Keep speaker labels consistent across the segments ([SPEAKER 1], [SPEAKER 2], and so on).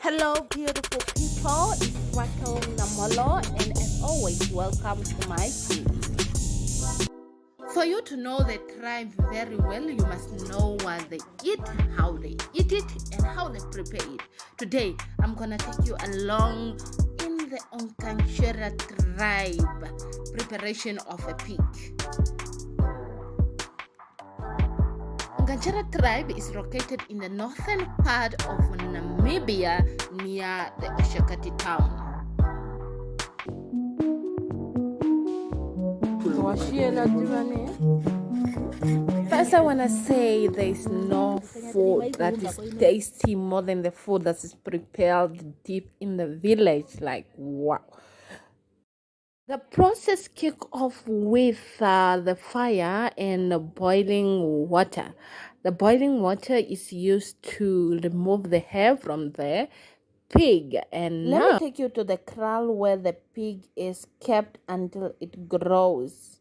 [SPEAKER 1] Hello, beautiful people. It's Namolo, and as always, welcome to my series. For you to know the tribe very well, you must know what they eat, how they eat it, and how they prepare it. Today, I'm gonna take you along in the Onkanchera tribe preparation of a pig. Onkanchera tribe is located in the northern part of Namibia near the Oshakati town. First, I want to say there is no food that is tasty more than the food that is prepared deep in the village. Like, wow. The process kick off with the fire and boiling water. The boiling water is used to remove the hair from the pig. And let me take you to the kraal where the pig is kept until it grows.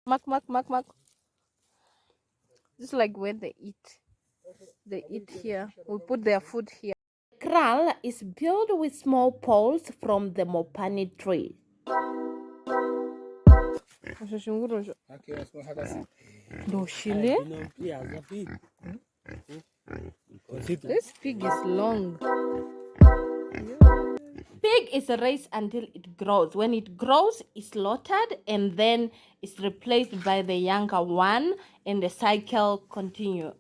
[SPEAKER 1] Mak. Just like where they eat. They eat here. We put their food here. The kraal is built with small poles from the mopani tree. This pig is long. Pig is raised until it grows. When it grows, it's slaughtered and then it's replaced by the younger one, and the cycle continues.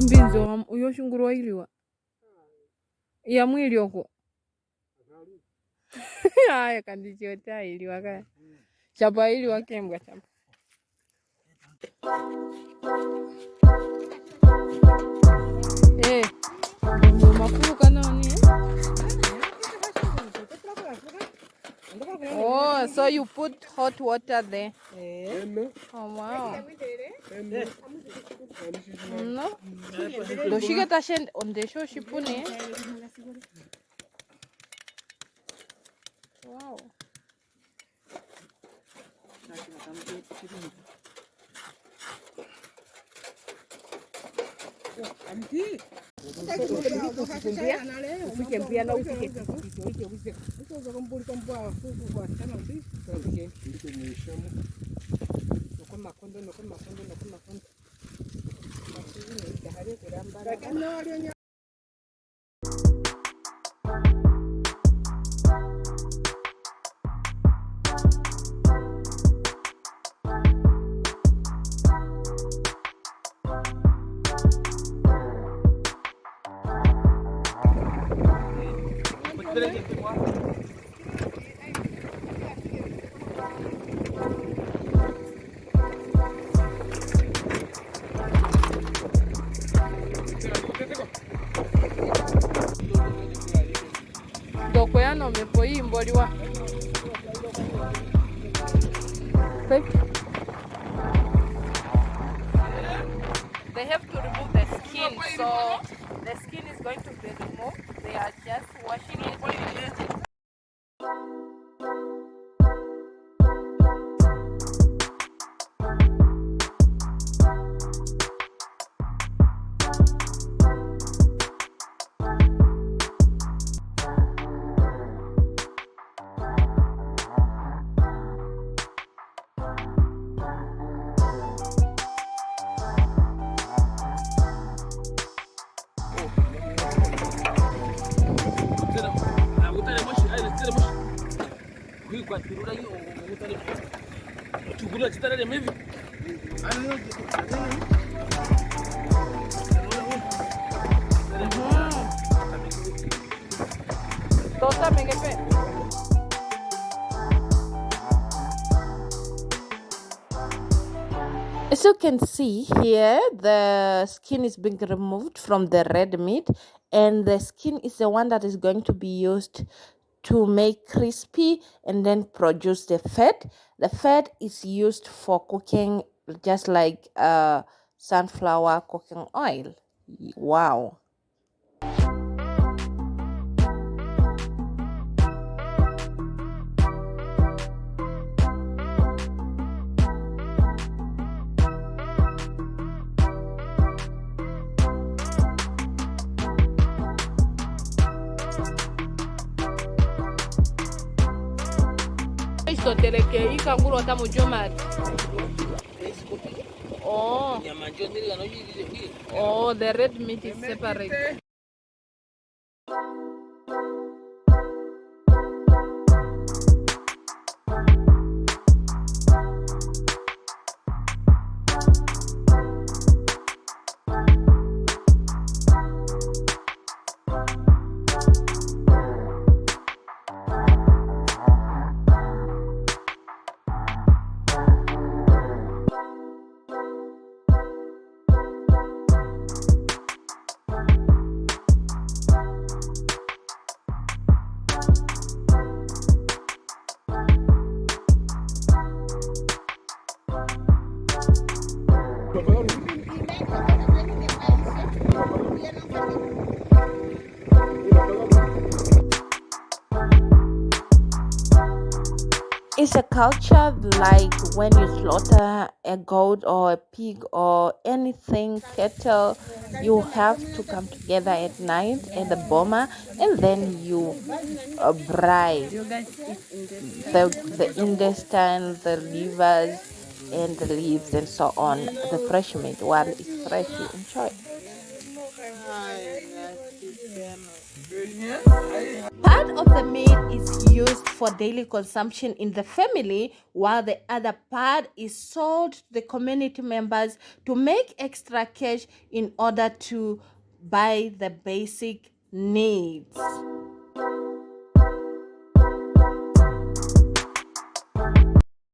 [SPEAKER 1] Mbinzo uyoshungurwa iliwa ya mwili oko haya kandichota iliwa kaya chapa iliwa kembwa chapa makuru kanoni. Oh, so you put hot water there. Oh wow. No. Do she get a shend on the show she put it? Wow. Dokoyano mepoi mboliwa. They have to remove the skin, so the skin is going to be removed. They are just washing it. Tota mengepe. As you can see here, the skin is being removed from the red meat, and the skin is the one that is going to be used to make crispy and then produce the fat. The fat is used for cooking, just like sunflower cooking oil. Wow. Oh, oh, the red meat is separate. It's a culture like when you slaughter a goat or a pig or anything, cattle, you have to come together at night at the boma, and then you braai the intestine, the livers, and the leaves, and so on. The fresh meat, while it's fresh, you enjoy. Part of the meat is used for daily consumption in the family, while the other part is sold to the community members to make extra cash in order to buy the basic needs.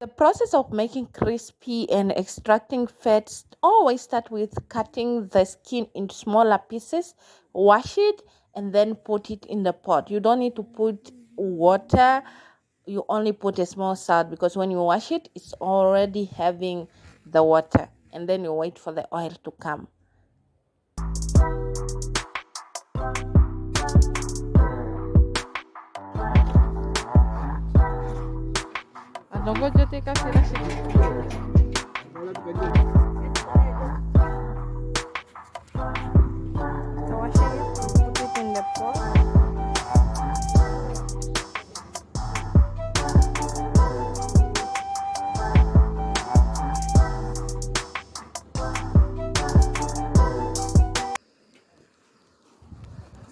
[SPEAKER 1] The process of making crispy and extracting fats always start with cutting the skin into smaller pieces, wash it, and then put it in the pot. You don't need to put water. You only put a small salt, because when you wash it, it's already having the water, and then you wait for the oil to come.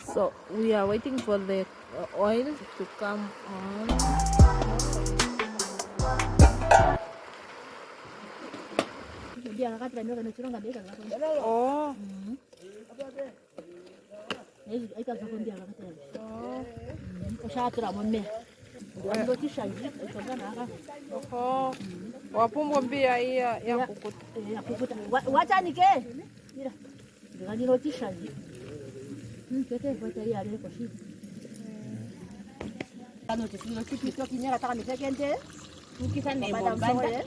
[SPEAKER 1] So we are waiting for the oil to come on. Oh. Oh. Wapumbo mbia ya kukuta. Wacha nike. Mira. Ndio tishaji. Kete kwa tayari kwa shida. Kano tisilo kipi to kinyara taka nifekente. Ukisa ne mbanda.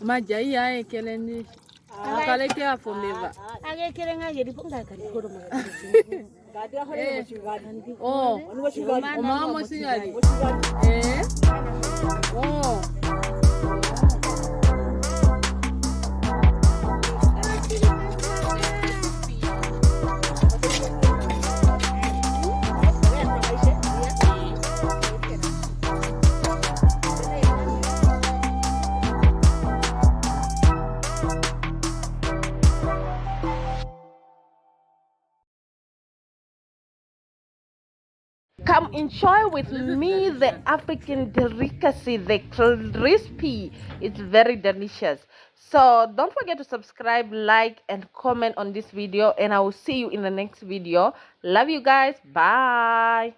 [SPEAKER 1] Majai ya keleni akaleke afomeva agekere ngageri punga kali koroma gadi ahore mochigadi oh mama mochigadi oh come enjoy with me the African delicacy, the crispy. It's very delicious. So don't forget to subscribe, like, and comment on this video, and I will see you in the next video. Love you guys. Bye.